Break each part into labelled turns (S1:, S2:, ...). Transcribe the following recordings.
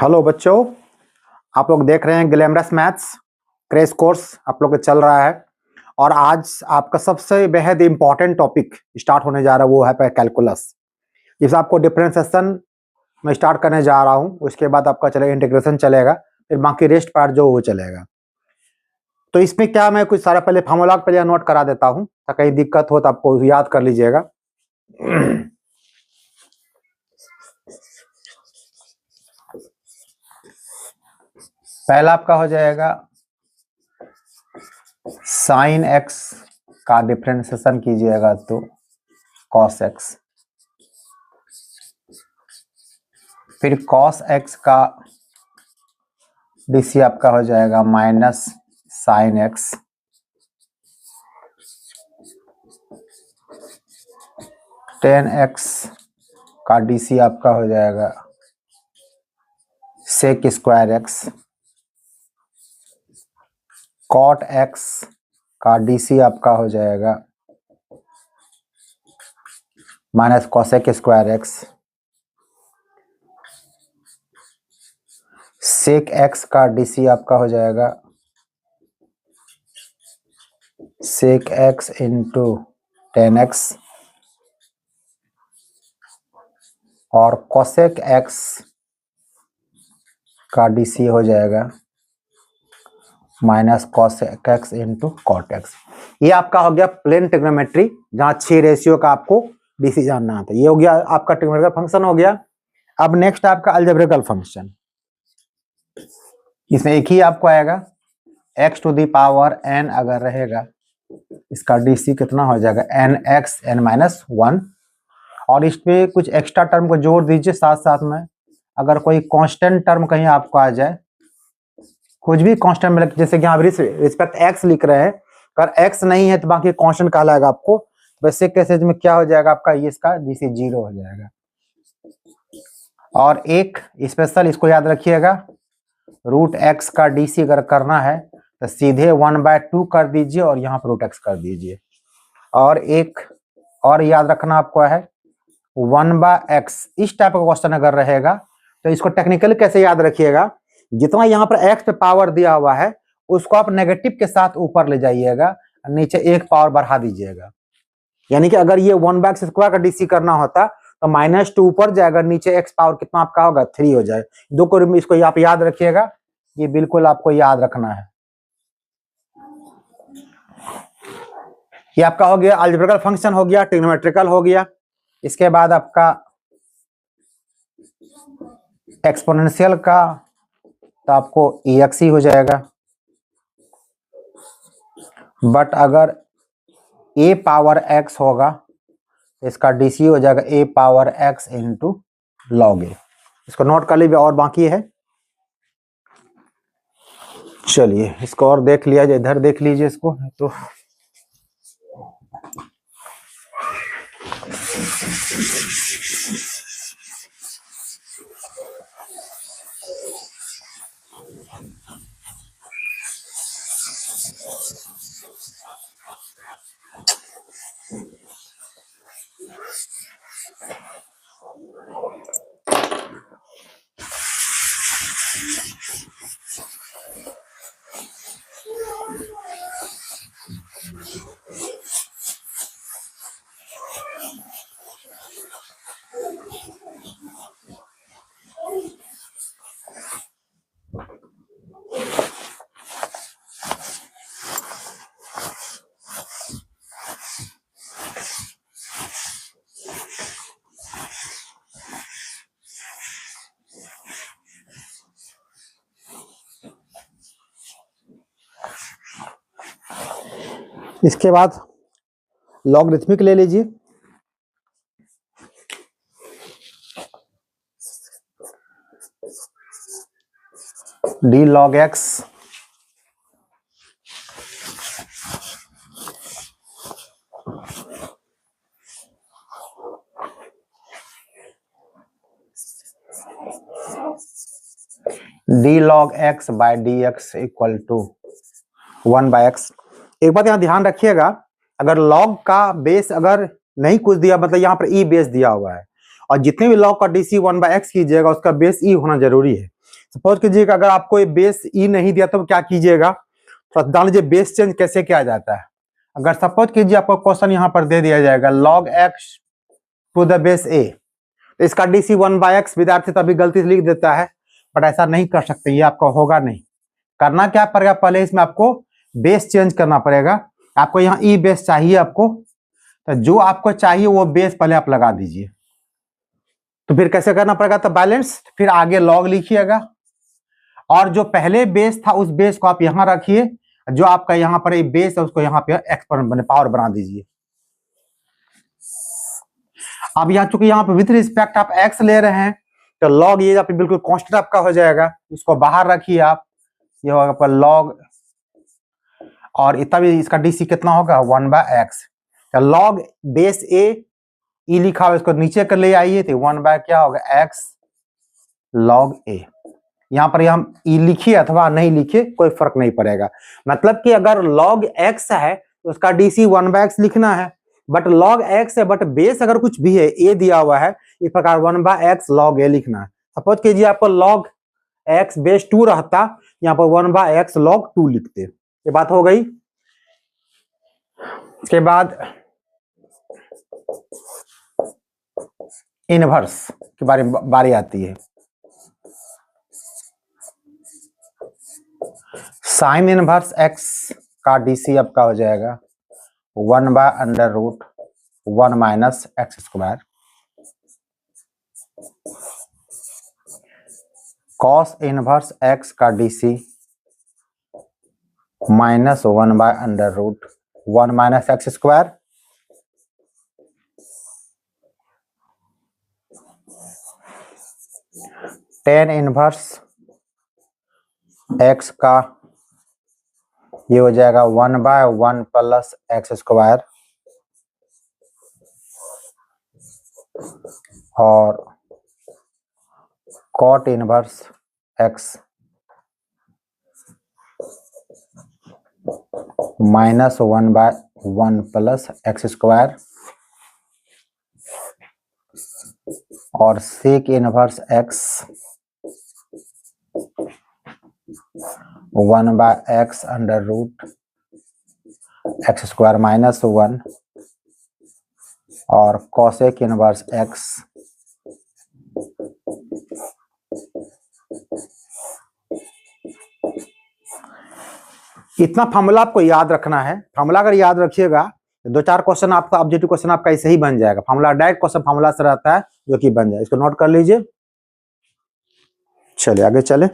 S1: Hello बच्चों, आप लोग देख रहे हैं ग्लैमरस मैथ्स क्रैश कोर्स आप लोग का चल रहा है। और आज आपका सबसे बेहद इंपॉर्टेंट टॉपिक स्टार्ट होने जा रहा है, वो है कैलकुलस। जिस आपको डिफरेंशिएशन में स्टार्ट करने जा रहा हूँ, उसके बाद आपका चलेगा इंटीग्रेशन चलेगा, फिर बाकी रेस्ट पार्ट जो वो चलेगा। तो इसमें क्या, मैं कुछ सारा पहले फार्मूला पहले नोट करा देता हूँ, तो कहीं दिक्कत हो तो आपको याद कर लीजिएगा। पहला आपका हो जाएगा साइन एक्स का डिफरेंशिएशन कीजिएगा तो कॉस एक्स, फिर कॉस एक्स का डीसी आपका हो जाएगा minus sine x, tan x का डीसी आपका हो जाएगा sec square x, cot x का डीसी आपका हो जाएगा minus cosec square x, sec x का डीसी आपका हो जाएगा sec x into tan x, और कॉसेक एक्स का डीसी हो जाएगा minus cosec x into cot x. ये आपका हो गया प्लेन ट्रिग्नोमेट्री, जहां 6 रेशियो का आपको डीसी जानना आता है। ये हो गया आपका ट्रिग्नोमेट्रिकल फंक्शन हो गया। अब नेक्स्ट आपका अलजेब्रिकल फंक्शन, इसमें एक ही आपको आएगा x to the power n अगर रहेगा, इसका डीसी कितना हो जाएगा एन एक्स एन माइनस 1। और इसमें कुछ एक्स्ट्रा टर्म को जोड़ दीजिए साथ साथ में। अगर कोई कांस्टेंट टर्म कहीं आपको आ जाए, कुछ भी कांस्टेंट मिले, जैसे कि यहाँ रिस्पेक्ट एक्स लिख रहे हैं, अगर एक्स नहीं है तो बाकी कांस्टेंट कहलाएगा आपको। वैसे केसेज में क्या हो जाएगा आपका, ये इसका डीसी 0 हो जाएगा। और एक स्पेशल इसको याद रखिएगा, रूट एक्स का डीसी अगर करना है तो सीधे 1/2 कर दीजिए और यहाँ पर रूट एक्स कर दीजिए। और एक और याद रखना आपको है 1/x। इस टाइप का क्वेश्चन अगर रहेगा तो इसको टेक्निकली कैसे याद रखिएगा, जितना यहाँ पर x पे पावर दिया हुआ है उसको आप नेगेटिव के साथ ऊपर ले जाइएगा, नीचे एक पावर बढ़ा दीजिएगा। यानी कि अगर ये 1/x स्क्वायर का डीसी करना होता तो -2 ऊपर जाएगा, नीचे x पावर कितना आपका होगा 3 हो जाए। दो को इसको आप याद रखिएगा, ये बिल्कुल आपको याद रखना है। ये आपका हो गया अलजेब्रिकल फंक्शन, हो गया ट्रिग्नोमेट्रिकल हो गया। इसके बाद आपका एक्सपोनेंशियल का तो आपको EX ही हो जाएगा। बट अगर a पावर x होगा, इसका डीसी हो जाएगा a power x into log a. इसको नोट कर लीजिए, और बाकी है। चलिए इसको और देख लिया जाए, इधर देख लीजिए इसको। तो इसके बाद लॉगरिथमिक ले लीजिए। D log x d log x by d x equal to 1/x। एक बात यहाँ ध्यान रखिएगा, अगर लॉग का बेस अगर नहीं कुछ दिया, मतलब यहाँ पर ई बेस दिया हुआ है, और जितने भी लॉग का डीसी 1/x कीजिएगा उसका बेस ई होना जरूरी है। सपोज कीजिएगा अगर आपको ये बेस ई नहीं दिया तो क्या कीजिएगा, तो जान लीजिए बेस चेंज कैसे किया जाता है। अगर सपोज कीजिए आपको क्वेश्चन यहाँ पर दे दिया जाएगा log x to the base a, तो इसका DC 1/x विद्यार्थी तभी गलती से लिख देता है, बट ऐसा नहीं कर सकते, ये आपका होगा नहीं। करना क्या पड़ेगा, पहले इसमें आपको बेस चेंज करना पड़ेगा। आपको यहाँ ई बेस चाहिए आपको, तो जो आपको चाहिए वो बेस पहले आप लगा दीजिए। तो फिर कैसे करना पड़ेगा, तो बैलेंस, फिर आगे लॉग लिखिएगा और जो पहले बेस था उस बेस को आप यहाँ रखिए, जो आपका यहाँ पर एक बेस है उसको यहाँ पे एक्सपोनेंट पावर बना दीजिए। अब यहाँ चूंकि यहाँ पे विथ रिस्पेक्ट आप x ले रहे हैं तो लॉग ये पे बिल्कुल कांस्टेंट आपका हो जाएगा, इसको बाहर रखिए आप, ये होगा आपका लॉग, और तभी इसका DC कितना होगा 1/x। तो लॉग बेस a ई लिखा हुआ इसको नीचे कर ले आइए, तो 1/ क्या होगा x log a। यहाँ पर हम ई लिखिए अथवा नहीं लिखिए कोई फर्क नहीं पड़ेगा, मतलब कि अगर log x है तो उसका DC 1/x लिखना है, बट log x है बट बेस अगर कुछ भी है a दिया हुआ है, इस प्रकार 1/x log a लिखना है। सपोज कीजिए आपको log x बेस 2 रहता, यहाँ पर 1/x log 2 लिखते, ये बात हो गई। इसके बाद इनवर्स की बारी आती है। साइन इनवर्स x का DC आपका हो जाएगा 1/√1 - x²। कॉस इनवर्स x का DC -1/√1 - x²। Tan inverse x का ये हो जाएगा 1/1 + x², और कॉट इनवर्स x -1/1 + x², और सेक इनवर्स x 1/x√x² - 1, और कॉसेक इनवर्स x इतना फॉर्मूला आपको याद रखना है। फॉर्मूला अगर याद रखिएगा तो 2-4 क्वेश्चन आपका ऑब्जेक्टिव क्वेश्चन आपका ऐसे ही बन जाएगा। फॉर्मूला डायरेक्ट क्वेश्चन फॉर्मूला से रहता है जो कि बन जाए, इसको नोट कर लीजिए। चलिए आगे चले।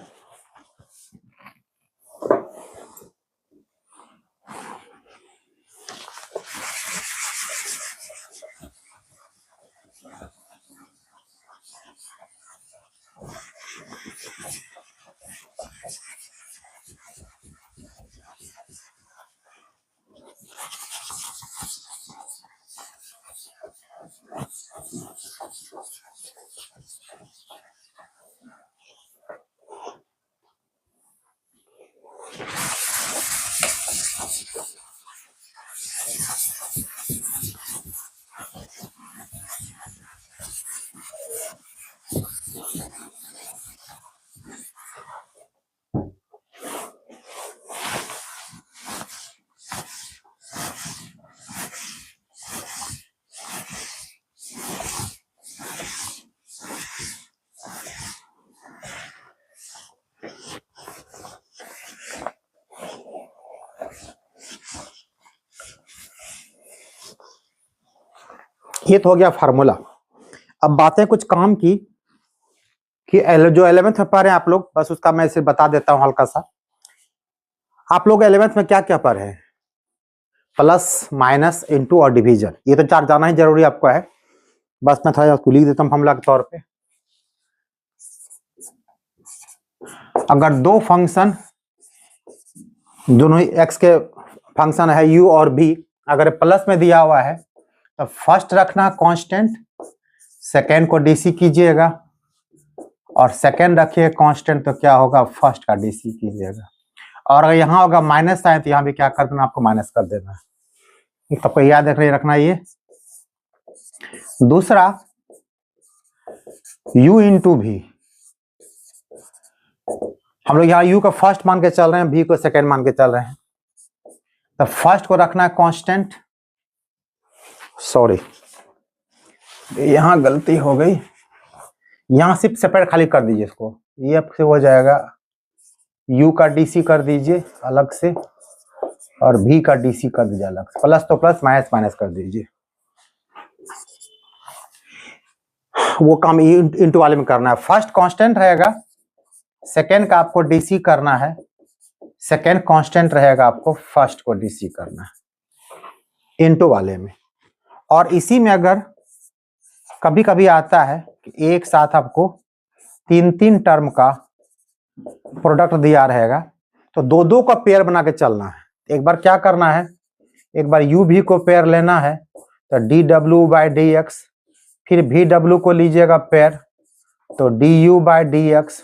S1: ये तो हो गया फार्मूला। अब बातें कुछ काम की कि जो 11th में पढ़ रहे हैं आप लोग, बस उसका मैं इसे बता देता हूं हल्का सा। आप लोग 11th में क्या क्या पढ़ रहे हैं, प्लस माइनस इनटू और डिवीजन, ये तो 4 जाना ही जरूरी आपको है। बस मैं थोड़ा उसको लिख देता हूँ फॉर्मूला के तौर पे। अगर दो फंक्शन दोनों एक्स के फंक्शन है u और v, अगर प्लस में दिया हुआ है तो फर्स्ट रखना कांस्टेंट, सेकेंड को DC कीजिएगा, और सेकेंड रखिए कांस्टेंट, तो क्या होगा फर्स्ट का DC कीजिएगा। और अगर यहाँ होगा माइनस साइन तो यहाँ भी क्या कर देना, आपको माइनस कर देना है। तो आपको याद रखना ये। दूसरा u इंटू भी, हम लोग यहाँ u का फर्स्ट मान के चल रहे हैं, v को सेकेंड मान के चल रहे हैं। तो फर्स्ट को रखना है कांस्टेंट, सॉरी यहाँ गलती हो गई, यहाँ सिर्फ सेपरेट खाली कर दीजिए इसको, ये आपसे हो जाएगा u का dc कर दीजिए अलग से और v का dc कर दीजिए अलग से, प्लस तो प्लस माइनस माइनस कर दीजिए। वो काम इंटू वाले में करना है। फर्स्ट कांस्टेंट रहेगा, सेकेंड का आपको डीसी करना है, सेकेंड कांस्टेंट रहेगा, आपको फर्स्ट को डीसी करना है इंटू वाले में। और इसी में अगर कभी कभी आता है कि एक साथ आपको तीन तीन टर्म का प्रोडक्ट दिया रहेगा, तो दो दो का पेयर बना के चलना है। एक बार क्या करना है, एक बार यू भी को पेयर लेना है, तो D W by d x, फिर भी डब्ल्यू को लीजिएगा पेयर तो D you by d x,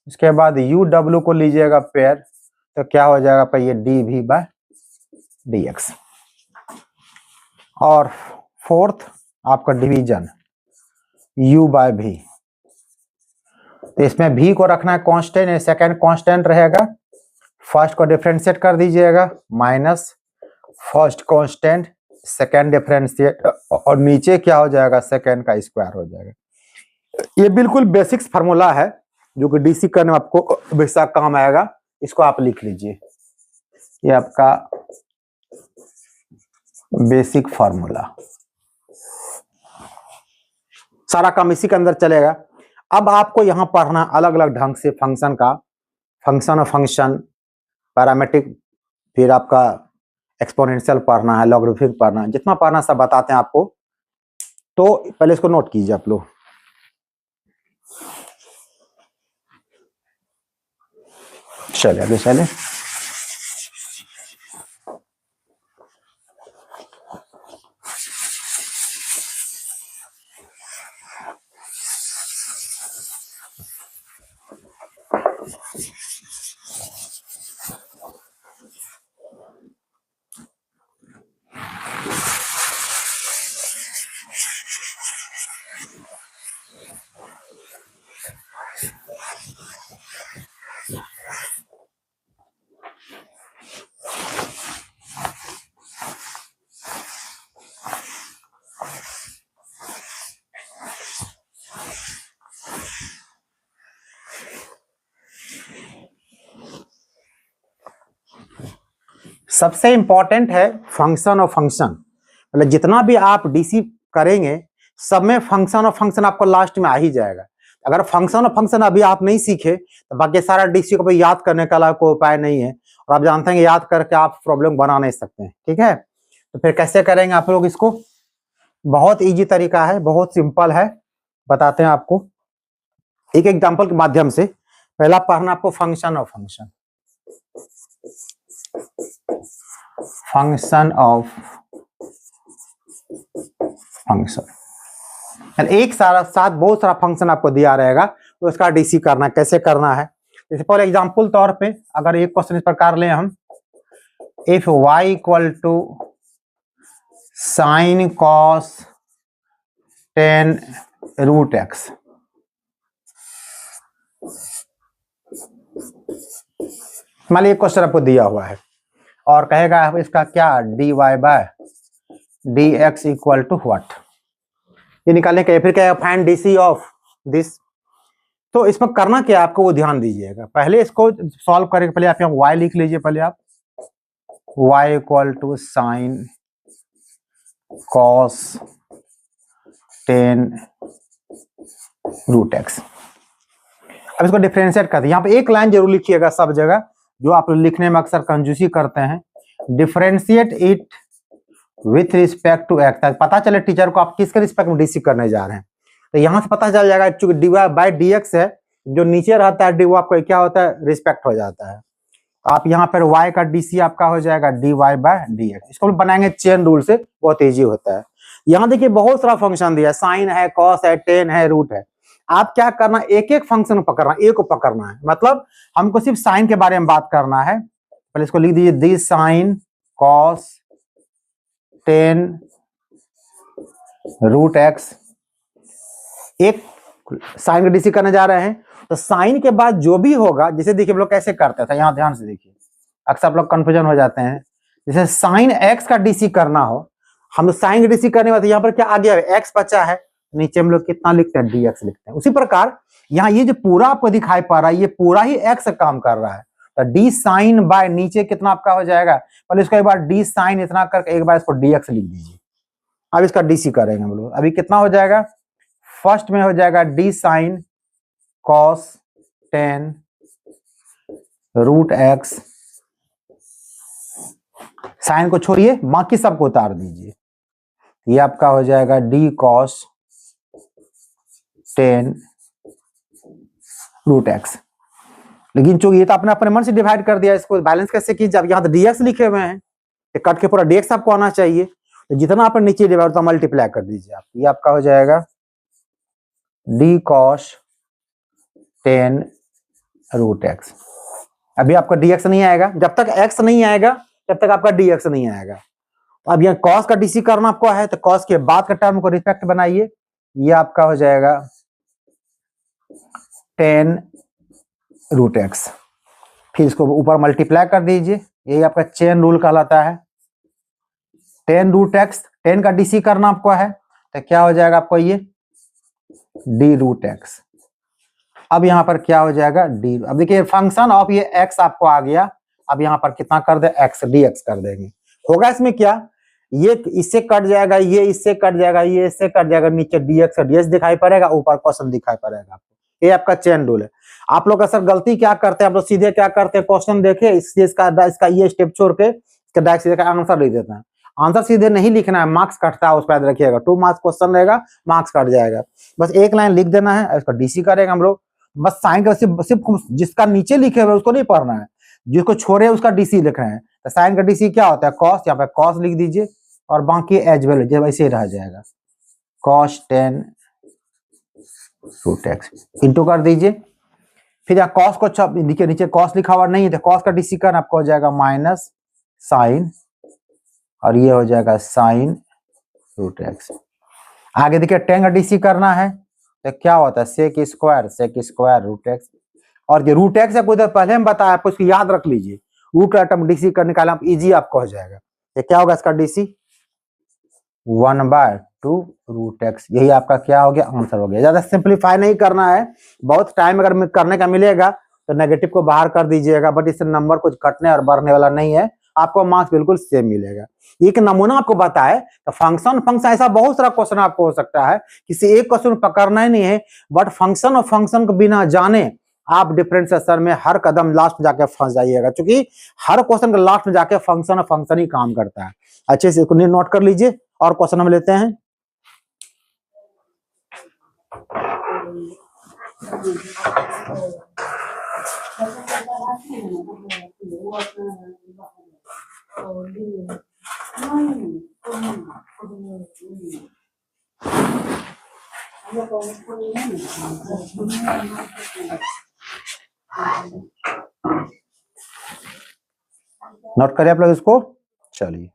S1: उसके बाद यू डब्ल्यू को लीजिएगा पेयर तो क्या हो जाएगा आपका ये डी भी बाय डी एक्स। और फोर्थ आपका डिवीजन u बाय भी, तो इसमें v को रखना है कांस्टेंट, सेकेंड कांस्टेंट रहेगा, फर्स्ट को डिफरेंशिएट कर दीजिएगा minus first constant second differentiate, और नीचे क्या हो जाएगा सेकेंड का स्क्वायर हो जाएगा। ये बिल्कुल बेसिक्स फार्मूला है जो कि डीसी करने में आपको हमेशा काम आएगा, इसको आप लिख लीजिए, ये आपका बेसिक फार्मूला, सारा काम इसी के अंदर चलेगा। अब आपको यहां पढ़ना अलग अलग ढंग से फंक्शन का, फंक्शन और फंक्शन, पैरामीट्रिक, फिर आपका एक्सपोनेंशियल पढ़ना है, लॉगरिथमिक पढ़ना है, जितना पढ़ना सब बताते हैं आपको। तो पहले इसको नोट कीजिए आप लोग। चलिए आगे चले। सबसे इंपॉर्टेंट है फंक्शन और फंक्शन, मतलब जितना भी आप डीसी करेंगे सब में फंक्शन और फंक्शन आपको लास्ट में आ ही जाएगा। अगर फंक्शन और फंक्शन अभी आप नहीं सीखे तो बाकी सारा डीसी को भी याद करने का कोई उपाय नहीं है, और आप जानते हैं कि याद करके आप प्रॉब्लम बना नहीं सकते हैं, ठीक है। तो फिर कैसे करेंगे आप लोग इसको, बहुत इजी तरीका है, बहुत सिंपल है, बताते हैं आपको एक एग्जांपल के माध्यम से। पहला पढ़ना आपको function of function, function of function, एक सारा साथ बहुत सारा फंक्शन आपको दिया रहेगा, तो उसका डीसी करना कैसे करना है। जैसे फॉर एग्जांपल तौर पे अगर एक क्वेश्चन इस प्रकार लें हम, if y equal to sine cos 10 root x, मान लीजिए क्वेश्चन आपको दिया हुआ है और कहेगा इसका क्या dy by dx equal to what, ये निकालने के फिर क्या फाइंड डीसी ऑफ दिस। तो इसमें करना क्या आपको वो ध्यान दीजिएगा, पहले इसको सॉल्व करने के पहले आप यहाँ y लिख लीजिए, पहले आप y equal to sine cos 10 root x. अब इसको डिफरेंशिएट करते हैं, यहाँ पे एक लाइन जरूर लिखिएगा सब जगह, जो आप लिखने में अक्सर कंजूसी करते हैं, differentiate it with respect to x, पता चले टीचर को आप किसके रिस्पेक्ट में डीसी करने जा रहे हैं। तो यहां से पता चल जाएगा चूंकि d y by d x है, जो नीचे रहता है डी वो आपको क्या होता है रिस्पेक्ट हो जाता है। आप यहाँ पर y का डीसी आपका हो जाएगा d y by d x, इसको बनाएंगे चेन रूल से, बहुत ईजी होता है। यहाँ देखिए बहुत सारा फंक्शन दिया है, साइन है, कॉस है, टेन है, रूट है। आप क्या करना, एक एक फंक्शन पकड़ना, एक को पकड़ना है, मतलब हमको सिर्फ साइन के बारे में बात करना है। पहले इसको लिख दीजिए, the sign cos 10 root x. एक साइन का डीसी करने जा रहे हैं, तो साइन के बाद जो भी होगा, जैसे देखिए हम लोग कैसे करते थे, यहाँ ध्यान से देखिए, अक्सर आप लोग कंफ्यूजन हो जाते हैं। जैसे साइन एक्स का डीसी करना हो, हम साइन का डीसी करने वाले, यहाँ पर क्या आ गया, एक्स बचा है, नीचे हम लोग कितना लिखते हैं, डी एक्स लिखते हैं। उसी प्रकार यहाँ ये जो पूरा आपको दिखाई पड़ रहा है, ये पूरा ही एक्स काम कर रहा है, तो डी साइन बाय नीचे कितना आपका हो जाएगा, पहले इसको एक बार डी साइन इतना करके एक बार इसको डी एक्स लिख दीजिए। अब इसका डीसी करेंगे हम लोग, अभी कितना हो जाएगा, फर्स्ट में हो जाएगा d sine cos 10 root x, sine को छोड़िए बाकी सबको उतार दीजिए, ये आपका हो जाएगा डी कॉस 10 रूट एक्स। लेकिन चूंकि ये तो आपने अपने मन से डिवाइड कर दिया, इसको बैलेंस कैसे कीजिए, अब यहाँ तो डीएक्स लिखे हुए हैं, कट के पूरा डीएक्स आपको आना चाहिए, तो जितना आपने नीचे डिवाइड तो मल्टीप्लाई कर दीजिए आप, ये आपका हो जाएगा डी कॉस 10 रूट एक्स। अभी आपका डीएक्स नहीं आएगा, जब तक एक्स नहीं आएगा तब तक आपका डीएक्स नहीं आएगा। अब यहाँ कॉस का डीसी करना आपको है, तो कॉस के बाद का टर्म को रिस्पेक्ट बनाइए, ये आपका हो जाएगा 10 रूट एक्स, फिर इसको ऊपर मल्टीप्लाई कर दीजिए, यही आपका चेन रूल कहलाता है। 10 रूट एक्स, 10 का डीसी करना आपको है, तो क्या हो जाएगा आपको, ये डी रूट एक्स। अब यहाँ पर क्या हो जाएगा, डी, अब देखिए फंक्शन ऑफ ये एक्स आपको आ गया, अब यहाँ पर कितना कर दे, एक्स डी एक्स कर देंगे। होगा इसमें क्या, ये इससे कट जाएगा, ये इससे कट जाएगा, ये इससे कट जाएगा, नीचे डीएक्स डीएक्स दिखाई पड़ेगा, ऊपर क्वेश्चन दिखाई पड़ेगा आपको, ये आपका चेन रूल है। आप लोग अक्सर गलती क्या करते हैं, आप लोग सीधे क्या करते हैं, क्वेश्चन देखे इसका ये स्टेप छोड़ के इसका डायरेक्ट सीधे आंसर लिख देते हैं। आंसर सीधे नहीं लिखना है, मार्क्स कटता है, उस पर याद रखिएगा, 2 मार्क्स क्वेश्चन रहेगा, मार्क्स कट जाएगा। बस एक लाइन लिख देना है, इसका डीसी करेंगे हम लोग, बस साइन का सिर्फ जिसका नीचे लिखे हुए उसको नहीं पढ़ना है, जिसको छोड़े उसका डीसी लिख रहे हैं। तो साइन का डीसी क्या होता है, कॉस, यहाँ पे कॉस लिख दीजिए, और बाकी एज वेल जब ऐसे रह जाएगा, कॉस 10 रूट एक्स इंटू कर दीजिए। फिर यहाँ कॉस को देखिए नीचे कॉस लिखा हुआ नहीं है, तो कॉस का डीसी करना आपको हो जाएगा माइनस साइन, और ये हो जाएगा साइन रूट एक्स। आगे देखिए 10 का डीसी करना है, तो क्या होता है, सेक स्क्वायर रूट एक्स, और ये रूट एक्स आपको इधर पहले हम बताया, आपको इसको याद रख लीजिए, रूट का टर्म डीसी कर निकालना आप इजी आपको हो जाएगा। ये क्या होगा इसका डीसी, 1/2 रूट एक्स, यही आपका क्या हो गया, आंसर हो गया। ज्यादा सिंप्लीफाई नहीं करना है, बहुत टाइम अगर करने का मिलेगा तो नेगेटिव को बाहर कर दीजिएगा, बट इससे नंबर कुछ कटने और बढ़ने वाला नहीं है, आपको मार्क्स बिल्कुल सेम मिलेगा। एक नमूना आपको बताए, तो फंक्शन ऐसा बहुत सारा क्वेश्चन आपको हो सकता है, किसी एक क्वेश्चन पकड़ना ही नहीं है, बट फंक्शन और फंक्शन को बिना जाने आप डिफरेंशिएशन में हर कदम लास्ट में जाके फंस जाइएगा, क्योंकि हर क्वेश्चन के लास्ट में जाके फंक्शन और फंक्शन ही काम करता है। अच्छे से इसको नोट कर लीजिए, और क्वेश्चन हम लेते हैं। नोट करें आप लोग इसको, चलिए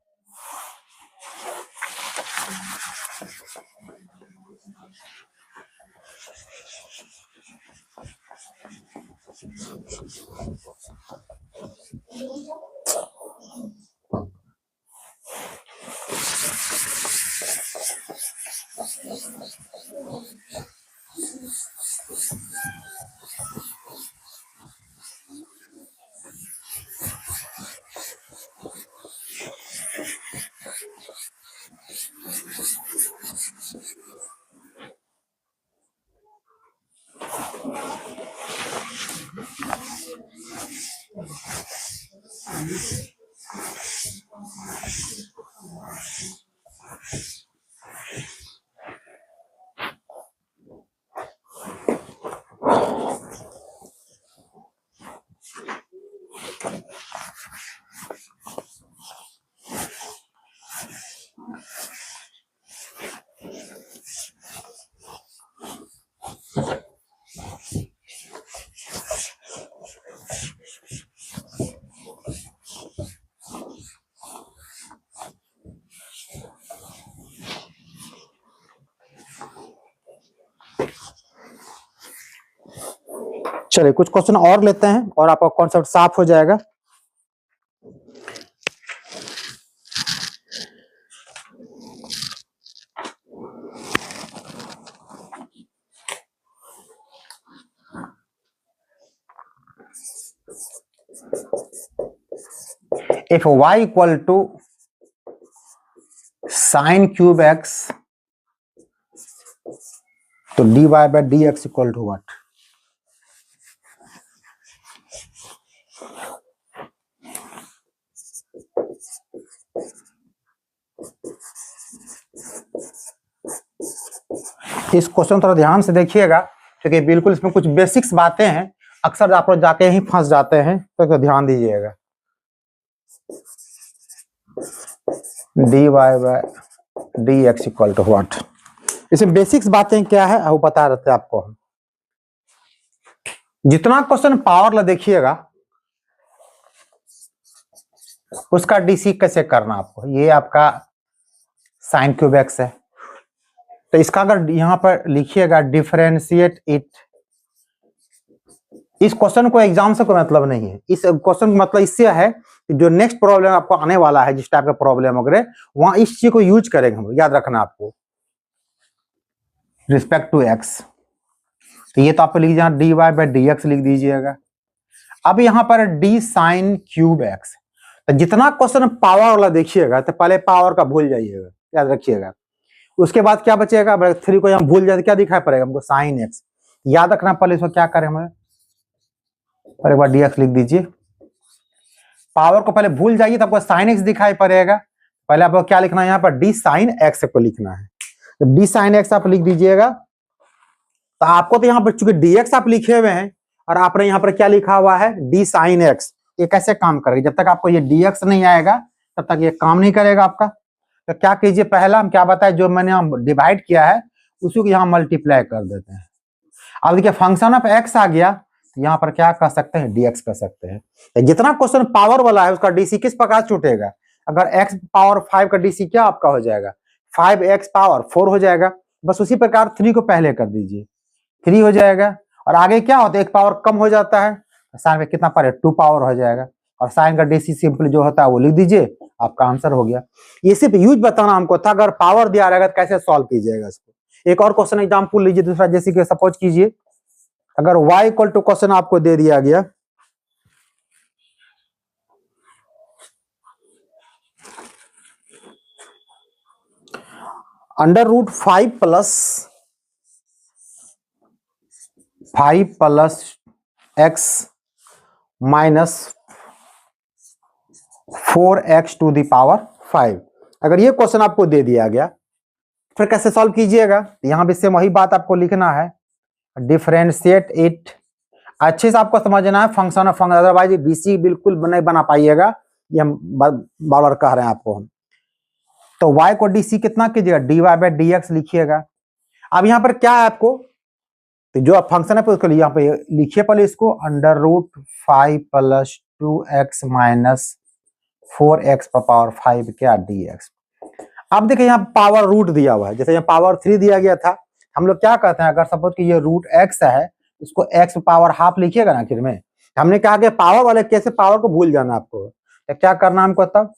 S1: चलिए कुछ क्वेश्चन और लेते हैं और आपका कॉन्सेप्ट साफ हो जाएगा। If y equal to sin cube x, तो dy by dx equal to what? इस क्वेश्चन थोड़ा ध्यान से देखिएगा क्योंकि बिल्कुल इसमें कुछ बेसिक्स बातें हैं, अक्सर आप लोग जाके ही फंस जाते हैं, तो ध्यान दीजिएगा। dy by dx equal to what, इसमें बेसिक्स बातें क्या है वो बता रहे थे आपको। जितना क्वेश्चन पावर ला देखिएगा उसका डीसी कैसे करना आपको, ये आपका साइन क्यूब एक्स है, तो इसका अगर यहां पर लिखिएगा डिफरेंशिएट इट, इस क्वेश्चन को एग्जाम से कोई मतलब नहीं है, इस क्वेश्चन का मतलब इससे है कि जो नेक्स्ट प्रॉब्लम आपको आने वाला है, जिस टाइप का प्रॉब्लम वगैरह, वहां इस चीज को यूज करेंगे हम, याद रखना आपको, रिस्पेक्ट टू एक्स। तो ये तो आप लिख दीजिए d y by d x लिख दीजिएगा। अब यहाँ पर डी साइन क्यूब एक्स, तो जितना क्वेश्चन पावर वाला देखिएगा तो पहले पावर का भूल जाइएगा, याद रखिएगा। उसके बाद क्या बचेगा, 3 को यहाँ भूल जाए तो क्या दिखाई पड़ेगा हमको, साइन एक्स। याद रखना पहले इसको क्या करें हमें, और एक बार डी एक्स लिख दीजिए। पावर को पहले भूल जाइए तो आपको साइन एक्स दिखाई पड़ेगा, पहले आपको क्या लिखना है यहाँ पर, डी साइन एक्स को लिखना है। जब डी साइन एक्स आप लिख दीजिएगा तो आपको तो यहाँ पर चूंकि डी एक्स आप लिखे हुए हैं और आपने यहाँ पर क्या लिखा हुआ है, डी साइन एक्स, ये कैसे काम करेगा, जब तक आपको ये डी एक्स नहीं आएगा तब तक ये काम नहीं करेगा आपका। तो क्या कीजिए, पहला हम क्या बताए, जो मैंने यहाँ डिवाइड किया है उसी को यहाँ मल्टीप्लाई कर देते हैं। अब देखिए फंक्शन ऑफ एक्स आ गया, तो यहाँ पर क्या कर सकते हैं, डीएक्स कर सकते हैं। जितना क्वेश्चन पावर वाला है उसका डीसी किस प्रकार छूटेगा, अगर एक्स पावर 5 का डीसी क्या आपका हो जाएगा, 5x पावर 4 हो जाएगा। बस उसी प्रकार 3 को पहले कर दीजिए, 3 हो जाएगा। और आगे क्या होता है, एक पावर कम हो जाता है, साइन में कितना पावर है, 2 पावर हो जाएगा। और साइन का डीसी सिंपल जो होता है वो लिख दीजिए, आपका आंसर हो गया। ये सिर्फ यूज बताना हमको था, अगर पावर दिया रहेगा तो कैसे सॉल्व कीजिएगा इसको। एक और क्वेश्चन एग्जाम्पल लीजिए दूसरा, जैसे कि सपोज कीजिए अगर y इक्वल टू क्वेश्चन आपको दे दिया गया under root 5 plus x minus 4x to the power 5। अगर ये क्वेश्चन आपको दे दिया गया फिर कैसे सॉल्व कीजिएगा, यहां भी सेम वही बात आपको लिखना है, डिफरेंशिएट इट। अच्छे से आपको समझना है function of function, otherwise DC बिल्कुल नहीं बना पाइएगा, ये हम बार बार कह रहे हैं आपको हम। तो y को डीसी कितना कीजिएगा, d y by d x लिखिएगा। अब यहाँ पर क्या है आपको, तो जो फंक्शन है उसको यहाँ पे लिखिए पहले इसको, under root 5 plus 2x minus 4x power 5 क्या डी एक्स। अब देखिए यहाँ पावर रूट दिया हुआ है, जैसे यहाँ पावर 3 दिया गया था, हम लोग क्या कहते हैं, अगर सपोज कि ये रूट x है, इसको x पावर हाफ लिखिएगा ना आखिर में। हमने कहा कि पावर वाले कैसे पावर को भूल जाना आपको, तो क्या करना हमको, तब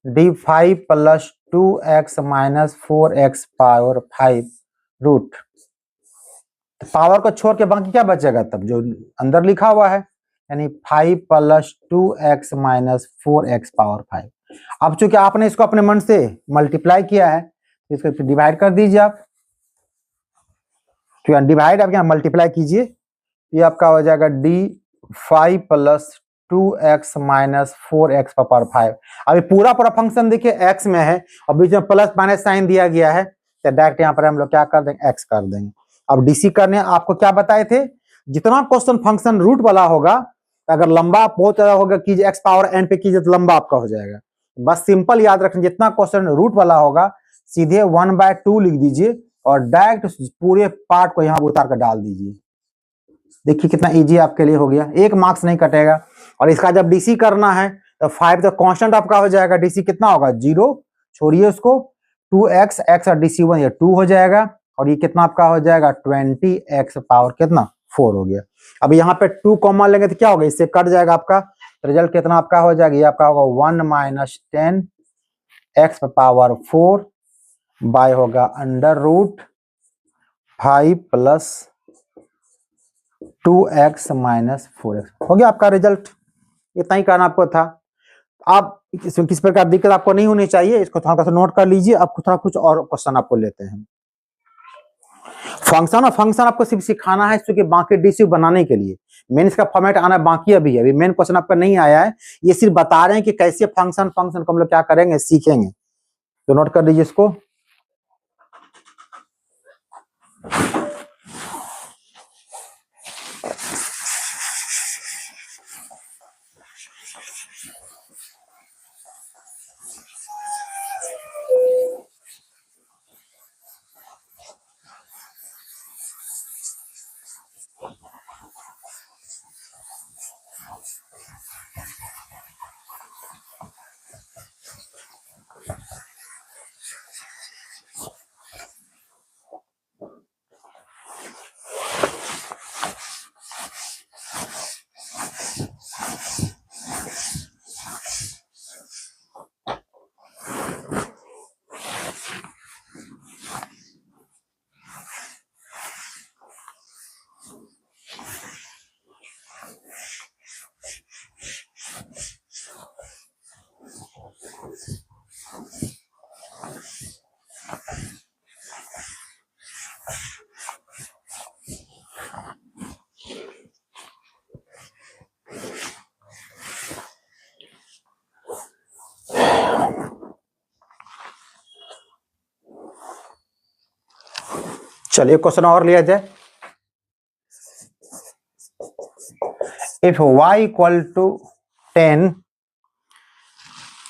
S1: d5 plus 2x minus 4x power 5 root, तो पावर को छोड़ के बाकी क्या बचेगा, तब जो अंदर लिखा हुआ है, यानी 5 plus 2x minus 4x power 5। अब चूंकि आपने इसको अपने मन से मल्टीप्लाई किया है, इसको डिवाइड कर दीजिए आप, तो डिवाइड आप यहाँ मल्टीप्लाई कीजिए, ये आपका हो जाएगा d5 plus 2x minus 4x power 5। अभी पूरा फंक्शन देखिए x में है और बीच में प्लस माइनस साइन दिया गया है, तो डायरेक्ट यहाँ पर हम लोग क्या कर देंगे, x कर देंगे। अब डीसी करने आपको क्या बताए थे, जितना क्वेश्चन फंक्शन रूट वाला होगा, अगर लंबा बहुत ज्यादा होगा कीजिए, x पावर n पे कीजिए तो लंबा आपका हो जाएगा। बस सिंपल याद रखें, जितना क्वेश्चन रूट वाला होगा सीधे 1/2 लिख दीजिए और डायरेक्ट पूरे पार्ट को यहाँ उतार कर डाल दीजिए। देखिए कितना इजी आपके लिए हो गया, 1 मार्क्स नहीं कटेगा। और इसका जब डीसी करना है तो 5 तो कांस्टेंट आपका हो जाएगा, डीसी कितना होगा 0, छोड़िए उसको, 2x और डीसी 1 ये 2 हो जाएगा, और ये कितना आपका हो जाएगा 20x पावर कितना 4 हो गया। अब यहाँ पे 2 कॉमन लेंगे तो क्या होगा, इससे कट जाएगा आपका, रिजल्ट कितना आपका हो जाएगा, ये आपका होगा 1 माइनस 10 एक्स पावर 4 बाय होगा under root 5 plus 2x minus 4x हो गया आपका रिजल्ट। इतना ही करना आपको था। आप किस प्रकार दिक्कत आपको नहीं होनी चाहिए, इसको थोड़ा सा नोट कर लीजिए। अब थोड़ा कुछ और क्वेश्चन आपको लेते हैं। फंक्शन आपको सिर्फ सिखाना है, क्योंकि बाकी डीसी बनाने के लिए मेन इसका फॉर्मेट आना बाकी अभी है, अभी मेन क्वेश्चन आपका नहीं आया है। ये सिर्फ बता रहे हैं कि कैसे फंक्शन को हम लोग क्या करेंगे, सीखेंगे। तो नोट कर लीजिए इसको। चलिए क्वेश्चन और लिया जाए। If y equal to 10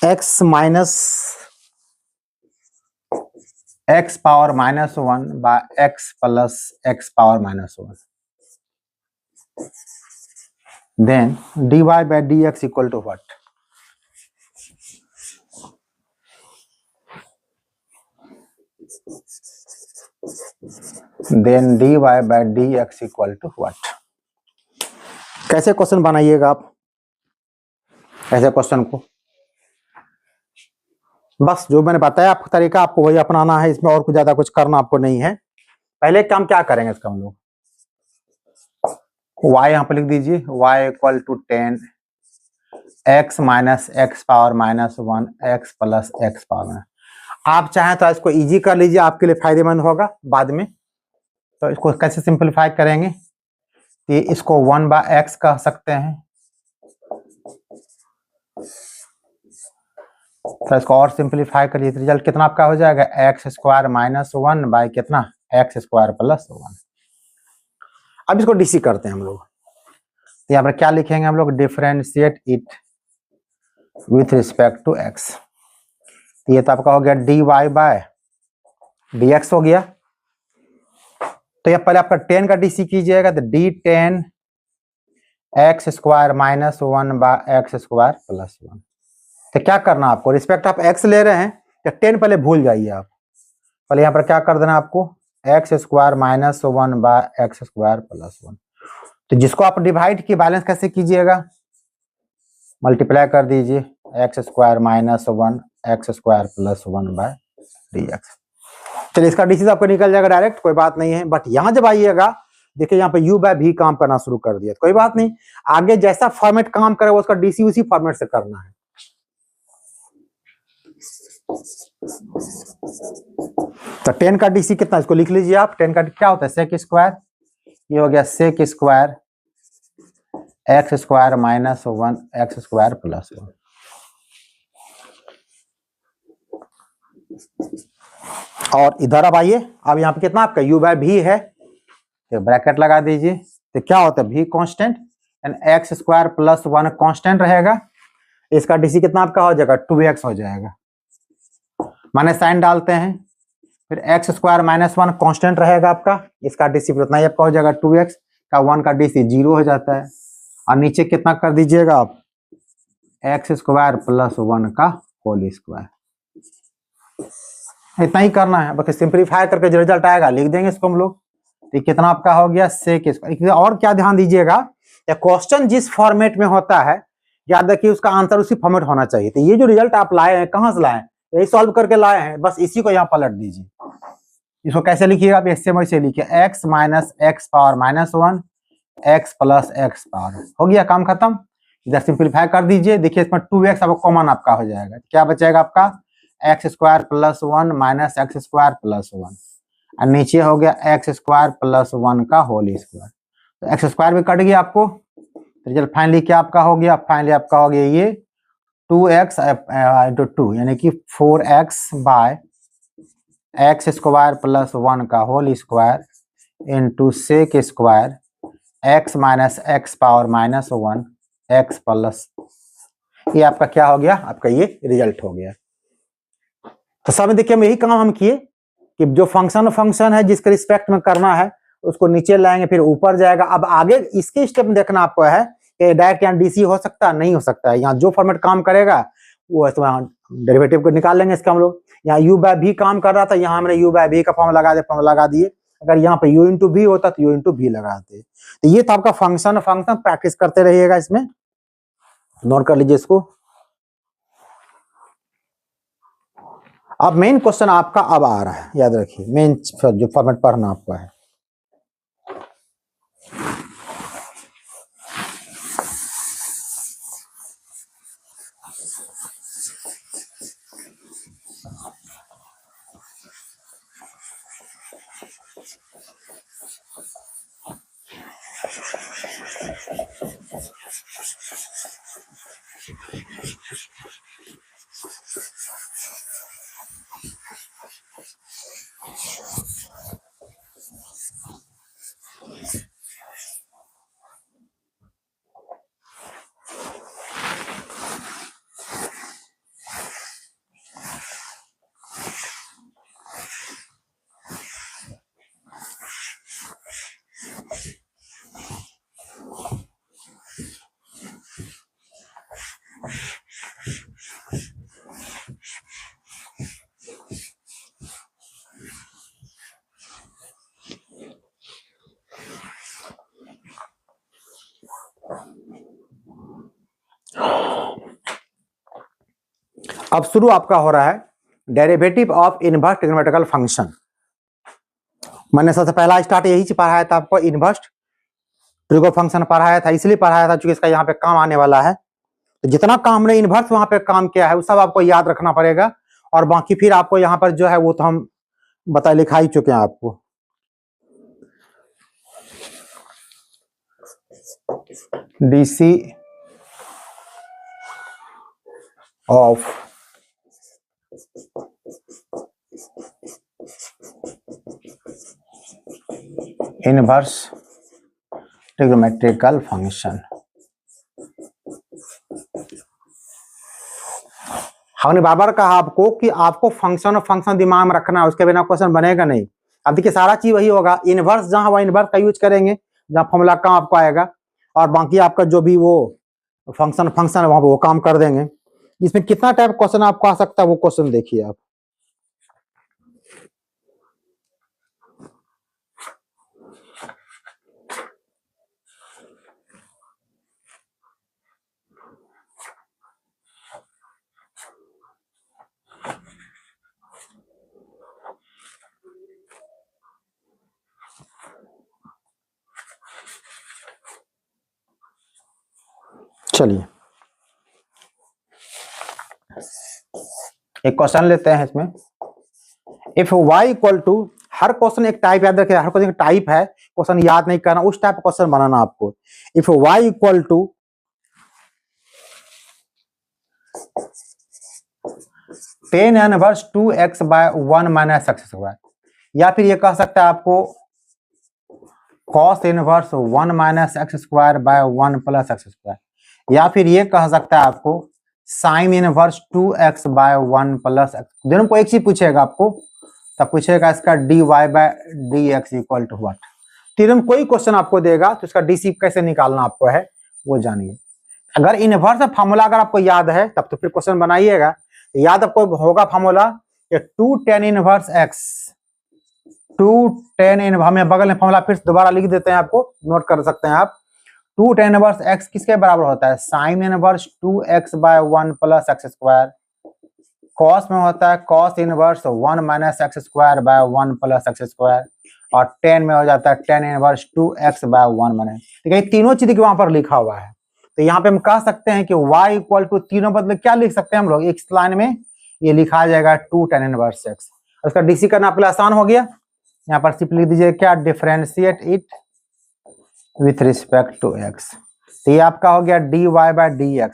S1: x minus x power minus 1 by x plus x power minus 1, then dy by dx equal to what? Then dy by dx equal to what? कैसे question बनाइएगा आप ऐसे question को? बस जो मैंने बताया आपको तरीका, आपको वही अपनाना है, इसमें और कुछ ज्यादा कुछ करना आपको नहीं है। पहले काम क्या करेंगे इसका हम लोग, y यहाँ पर लिख दीजिए, y equal to 10 x minus x power minus 1 x plus x power. आप चाहें तो इसको इजी कर लीजिए, आपके लिए फायदेमंद होगा बाद में। तो इसको कैसे सिंपलीफाई करेंगे, तो इसको 1 बाय x कह सकते हैं। तो इसको और सिंपलीफाई करिए, रिजल्ट कितना आपका हो जाएगा, एक्स स्क्वायर माइनस 1 बाय कितना, एक्स स्क्वायर प्लस 1। अब इसको डीसी करते हैं हम लोग। तो यहाँ पर क्या लिखेंगे हम लोग, differentiate it with respect to x. तो ये तो आपका हो गया dy बाय dx हो गया। तो ये पहले आपका 10 का डीसी कीजिएगा, तो d10 x square minus 1 by x square plus 1। तो क्या करना आपको, रिस्पेक्ट आप x ले रहे हैं तो 10 पहले भूल जाइए आप, पहले यहाँ पर क्या कर देना आपको, x square minus 1 by x square plus 1। तो जिसको आप डिवाइड की बैलेंस कैसे कीजिएगा, मल्टीप्लाई कर दीजिए, x square minus 1 x square plus 1 by dx। चलिए इसका डीसी आपको निकल जाएगा डायरेक्ट, कोई बात नहीं है। बट यहाँ जब आइएगा, देखिए यहाँ पे u बाय v काम करना शुरू कर दिया, कोई बात नहीं, आगे जैसा फॉर्मेट काम करे उसका डीसी उसी फॉर्मेट से करना है। तो 10 का डीसी कितना, इसको लिख लीजिए आप। 10 का क्या होता है, सेक स्क्वायर, ये हो गया sec square x square minus 1 x square plus 1। और इधर अब आइए, अब यहाँ पे कितना आपका u बाय v है, तो ब्रैकेट लगा दीजिए। तो क्या होता है, v constant and x square plus 1 constant रहेगा। इसका डीसी कितना आपका हो जाएगा, 2x हो जाएगा। माने साइन डालते हैं, फिर एक्स स्क्वायर माइनस 1 कांस्टेंट रहेगा आपका, इसका डीसी फिर उतना ही आपका हो जाएगा 2x का 1 का डीसी 0 हो जाता है। और नीचे कितना कर दीजिएगा आप, एक्स स्क्वायर प्लस 1 का होल स्क्वायर। इतना ही करना है, बाकी सिंपलीफाई करके जो रिजल्ट आएगा लिख देंगे इसको हम लोग। तो कितना आपका हो गया सेक स्क्वायर। और क्या ध्यान दीजिएगा, क्वेश्चन जिस फॉर्मेट में होता है याद रखिए उसका आंसर उसी फॉर्मेट होना चाहिए। तो ये जो रिजल्ट आप लाए हैं कहां से लाए हैं, यही सॉल्व करके लाए हैं, बस इसी को यहाँ पलट दीजिए। इसको कैसे लिखिएगा आप, ऐसे वैसे लिखिए x minus x power minus 1 x plus x power, हो गया काम खत्म। इधर सिंप्लीफाई कर दीजिए, देखिए इसमें 2x आपको कॉमन आपका हो जाएगा, क्या बचेगा आपका x square plus 1 minus x square plus 1, और नीचे हो गया एक्स स्क्वायर प्लस 1 का होल स्क्वायर। तो एक्स स्क्वायर भी कट गया आपको, रिजल्ट फाइनली क्या आपका हो गया, फाइनली आपका हो गया ये 2x इंटू 2 यानी कि 4x bye x square plus 1 का whole square into sec square x minus x power minus 1 x plus, ये आपका क्या हो गया, आपका ये रिजल्ट हो गया। तो सब देखिए हम यही काम हम किए कि जो फंक्शन है जिसके रिस्पेक्ट में करना है उसको नीचे लाएंगे फिर ऊपर जाएगा। अब आगे इसके स्टेप में देखना आपको है कि डायरेक्ट यहाँ डीसी हो सकता है, नहीं हो सकता है, यहाँ जो फॉर्मेट काम करेगा वो डेरिवेटिव को निकाल लेंगे इसका हम लोग। यहाँ u बाय v काम कर रहा था, यहाँ हमने u बाय v का फॉर्म लगा दिए। अगर यहाँ पे u इंटू v होता तो u इंटू v लगाते। तो ये था आपका फंक्शन प्रैक्टिस करते रहिएगा, इसमें नोट कर लीजिए इसको। अब मेन क्वेश्चन आपका अब आ रहा है, याद रखिए मेन जो फॉर्मेट पढ़ना आपको है। अब शुरू आपका हो रहा है derivative of inverse trigonometrical function. मैंने सबसे पहला स्टार्ट यही पढ़ाया था आपको, इनवर्स ट्रिगो फंक्शन पढ़ाया था, इसलिए पढ़ाया था क्योंकि इसका यहाँ पे काम आने वाला है। तो जितना काम हमने इनवर्स वहां पे काम किया है वो सब आपको याद रखना पड़ेगा, और बाकी फिर आपको यहाँ पर जो है वो तो हम बता लिखा ही चुके हैं आपको। DC of inverse trigonometrical function. हमने बार बार कहा आपको कि आपको फंक्शन दिमाग में रखना है, उसके बिना क्वेश्चन बनेगा नहीं। अब देखिए सारा चीज वही होगा, इनवर्स जहां वह इनवर्स का यूज करेंगे जहां फॉर्मूला काम आपको आएगा, और बाकी आपका जो भी वो फंक्शन है वहां वो काम कर देंगे। इसमें कितना टाइप क्वेश्चन आपको आ सकता है वो क्वेश्चन देखिए आप। चलिए एक क्वेश्चन लेते हैं इसमें। इफ y इक्वल टू, हर क्वेश्चन एक टाइप याद रखिए, हर क्वेश्चन एक टाइप है, क्वेश्चन याद नहीं करना, उस टाइप का क्वेश्चन बनाना आपको। If y equal to tan inverse 2x by 1 minus x square, या फिर ये कह सकता है आपको cos inverse 1 minus x square by 1 plus x square, या फिर ये कह सकता है आपको sine inverse 2x by 1 plus x. दोनों को एक चीज पूछेगा आपको, तब पूछेगा इसका dy by dx equal to what. तीनों कोई क्वेश्चन आपको देगा तो इसका डीसी कैसे निकालना आपको है वो जानिए। अगर इनवर्स फार्मूला अगर आपको याद है तब तो फिर क्वेश्चन बनाइएगा। याद आपको होगा formula 2 tan inverse x 2tan inverse, हमें बगल में फॉर्मूला फिर दोबारा लिख देते हैं, आपको नोट कर सकते हैं आप। 2tan इनवर्स x किसके बराबर होता है? Sine inverse 2x/1 plus x square. Cos में होता है cos inverse 1 minus x square by 1 plus x square. और टेन में हो जाता है टेन इनवर्स 2x/1 माइनस। ठीक है, तीनों चीज के वहां पर लिखा हुआ है। तो यहाँ पे हम कह सकते हैं कि y इक्वल टू तीनों बदले क्या लिख सकते हैं हम लोग? एक लाइन में ये लिखा जाएगा 2tan इनवर्स x। उसका डीसी करना आपके लिए आसान हो गया। यहाँ पर सिंपली लिख दीजिए क्या, differentiate it with respect to x। तो ये आपका हो गया dy/dx।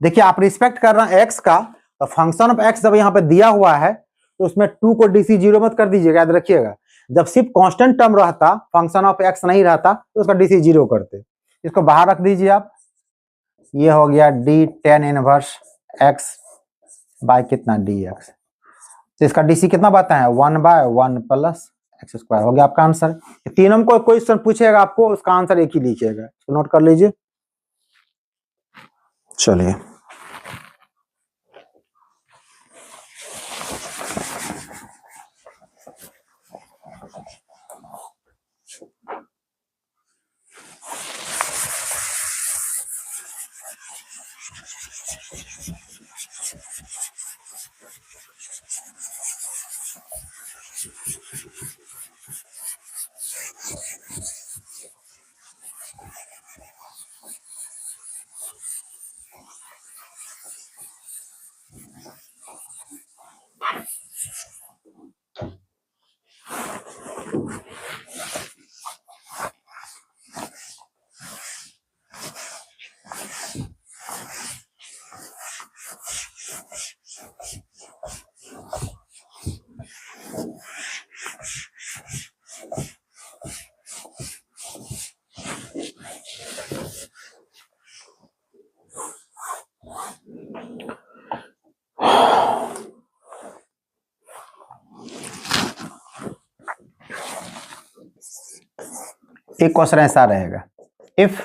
S1: देखिए आप रिस्पेक्ट कर रहे हैं x का, तो फंक्शन ऑफ x जब यहाँ पे दिया हुआ है तो उसमें 2 को डीसी 0 मत कर दीजिएगा, याद रखिएगा। जब सिर्फ कांस्टेंट टर्म रहता, फंक्शन ऑफ x नहीं रहता, तो उसका डीसी 0 करते। इसको बाहर रख दीजिए आप। ये हो गया d tan inverse x by कितना dx। तो इसका डीसी कितना बताए? 1/1 प्लस एक्स स्क्वायर हो गया आपका आंसर। तीनों में कोई क्वेश्चन पूछेगा आपको, उसका आंसर एक ही लिखिएगा, तो नोट कर लीजिए। चलिए एक क्वेश्चन ऐसा रहेगा, if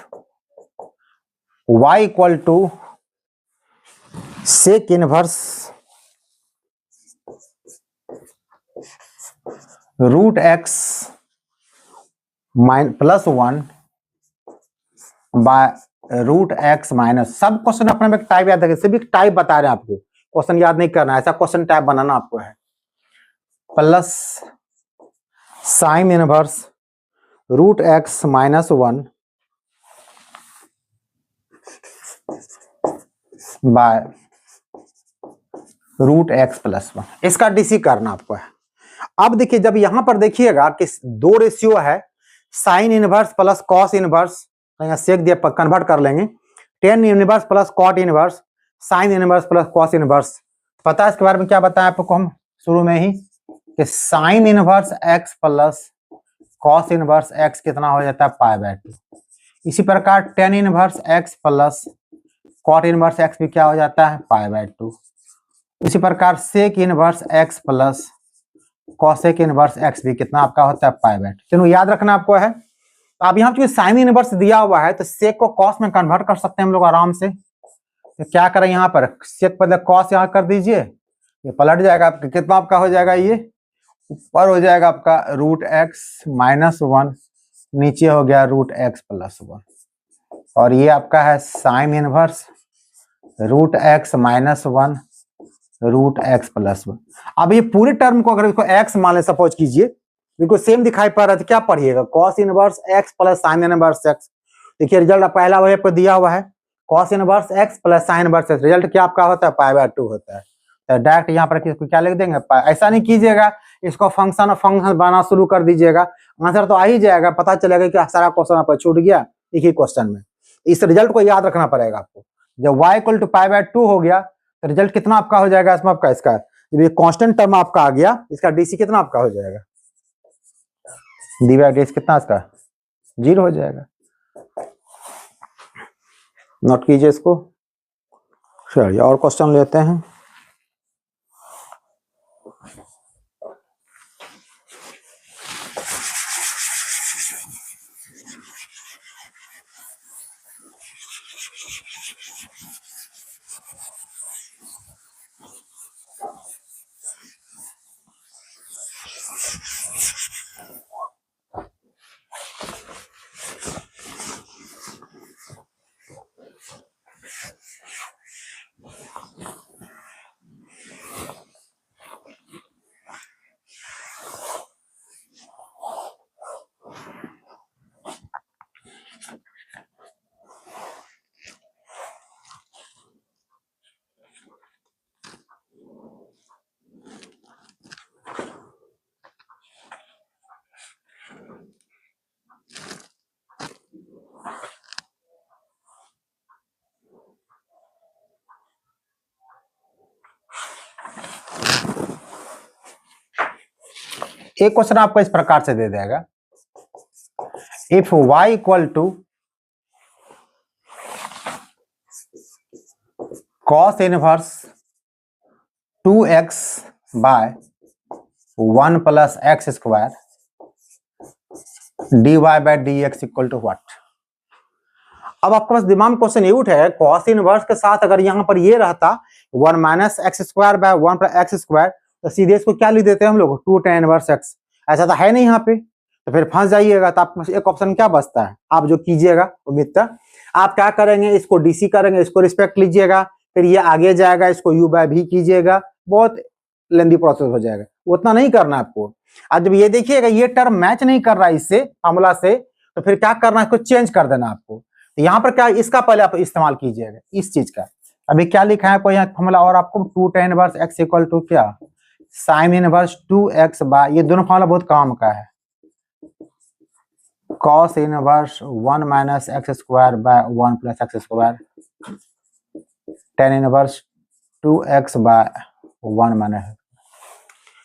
S1: y equal to sec inverse root x plus 1 by root x minus, सब क्वेश्चन अपने में टाइप याद रखिए, सभी टाइप बता रहे हैं आपको, क्वेश्चन याद नहीं करना, ऐसा क्वेश्चन टाइप बनाना आपको है। Plus sine inverse root x minus 1 by root x plus 1, इसका डीसी करना आपको है। अब देखिए जब यहां पर देखिएगा कि दो रेशियो है, sine inverse plus cos inverse, यहाँ सेक दिया कन्वर्ट कर लेंगे, tan inverse plus cot inverse, sine inverse plus cos inverse. पता है इसके बारे में क्या बताया आपको हम शुरू में ही, कि sine inverse x plus cos inverse x कितना हो जाता है? π/2। इसी प्रकार tan inverse x plus cot inverse x भी क्या हो जाता है? π/2। इसी प्रकार sec inverse x plus cosec inverse x भी कितना आपका होता है? π/2। तीनों याद रखना आपको है। तो अब यहाँ चूंकि साइन इनवर्स दिया हुआ है तो सेक को कॉस में कन्वर्ट कर सकते हैं हम लोग आराम से। तो क्या करें, यहाँ पर सेक बदले कॉस यहाँ कर दीजिए, ये पलट जाएगा आपका, कितना आपका हो जाएगा? ये ऊपर हो जाएगा आपका रूट एक्स माइनस 1, नीचे हो गया रूट एक्स प्लस 1, और ये आपका है sine inverse root x minus 1 root x plus 1। अब ये पूरे टर्म को अगर इसको एक्स मान ले, सपोज कीजिए, बिल्कुल सेम दिखाई पड़ रहा है, तो क्या पढ़िएगा? Cos inverse x plus sine inverse x. देखिए रिजल्ट पहला वही आपको दिया हुआ है, cos inverse x plus sine inverse x, result क्या आपका होता है? π/2 होता है। तो डायरेक्ट यहाँ पर किसको क्या लिख देंगे? ऐसा नहीं कीजिएगा, इसको फंक्शन बनाना शुरू कर दीजिएगा, आंसर तो आ ही जाएगा, पता चलेगा कि सारा क्वेश्चन आपका छूट गया एक ही क्वेश्चन में। इस रिजल्ट को याद रखना पड़ेगा आपको। जब y इक्वल टू π/2 हो गया तो रिजल्ट कितना आपका हो जाएगा इसमें? आपका इसका जब ये कांस्टेंट टर्म आपका आ गया, इसका डीसी कितना आपका हो जाएगा? dy/dx कितना इसका? 0 हो जाएगा। नोट कीजिए इसको। चलिए और क्वेश्चन लेते हैं। एक क्वेश्चन आपको इस प्रकार से दे देगा, if y equal to cos inverse 2x by 1 plus x square dy by dx equal to what. अब आपके पास दिमाग में क्वेश्चन ये उठेगा, cos इनवर्स के साथ अगर यहाँ पर ये रहता 1 minus x square by 1 plus x square, तो सीधे इसको क्या लिख देते हैं हम लोग 2 tan इनवर्स x। ऐसा तो है नहीं यहाँ पे, तो फिर फंस जाइएगा। तो आपके पास एक ऑप्शन क्या बचता है, आप जो कीजिएगा उम्मीद आप क्या करेंगे, इसको डीसी करेंगे, इसको रिस्पेक्ट लीजिएगा, फिर ये आगे जाएगा, इसको यू बाय भी कीजिएगा, बहुत लेंदी प्रोसेस हो जाएगा, उतना नहीं करना आपको। आज जब ये देखिएगा ये टर्म मैच नहीं कर रहा है इससे फॉर्मूला से, तो फिर क्या करना है, इसको चेंज कर देना आपको। तो यहाँ पर क्या, इसका पहले आप इस्तेमाल कीजिएगा इस चीज का। अभी क्या लिखा है कोई यहाँ फॉर्मूला, और आपको 2 tan inverse x equal to क्या, साइन इनवर्स 2x बाय, ये दोनों फॉर्मूला बहुत काम का है, cos inverse 1 minus x square by 1 plus x square tan inverse 2x by 1 minus.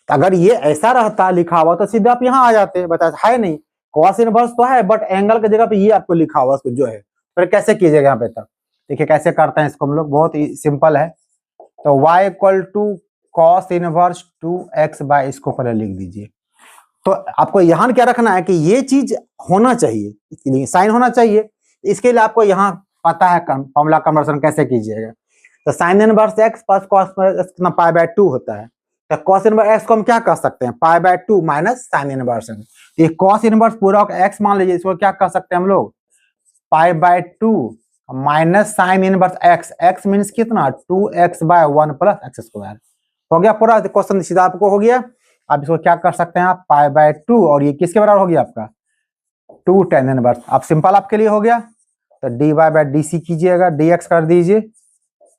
S1: अगर ये ऐसा रहता लिखा हुआ तो सीधे आप यहाँ आ जाते, बता है नहीं, cos इनवर्स तो है बट एंगल की जगह पे ये आपको लिखा हुआ उसको जो है, फिर कैसे कीजिएगा यहाँ पे तब। देखिए कैसे करते हैं इसको हम लोग, बहुत ही सिंपल है। तो y equal to cos inverse 2x by, इसको पहले लिख दीजिए। तो आपको यहाँ क्या रखना है कि ये चीज होना चाहिए, इसके लिए साइन होना चाहिए, इसके लिए आपको यहाँ पता है फॉर्मूला कन्वर्सन कैसे कीजिएगा। तो sine inverse x plus cos कितना पाई बाय 2 होता है, तो cos इनवर्स x को हम क्या कर सकते हैं, पाई बाय 2 माइनस साइन इनवर्स। तो ये cos इनवर्स पूरा x मान लीजिए, इसको क्या कर सकते हैं हम लोग, पाई by 2 minus sine inverse x, x means कितना 2x by 1 plus x square. हो गया पूरा क्वेश्चन, सीधा आपको हो गया। आप इसको क्या कर सकते हैं, आप पाई बाय 2, और ये किसके बराबर हो गया आपका 2 tan इनवर्स। आप सिंपल आपके लिए हो गया। तो dy बाय dc कीजिएगा, dx कर दीजिए,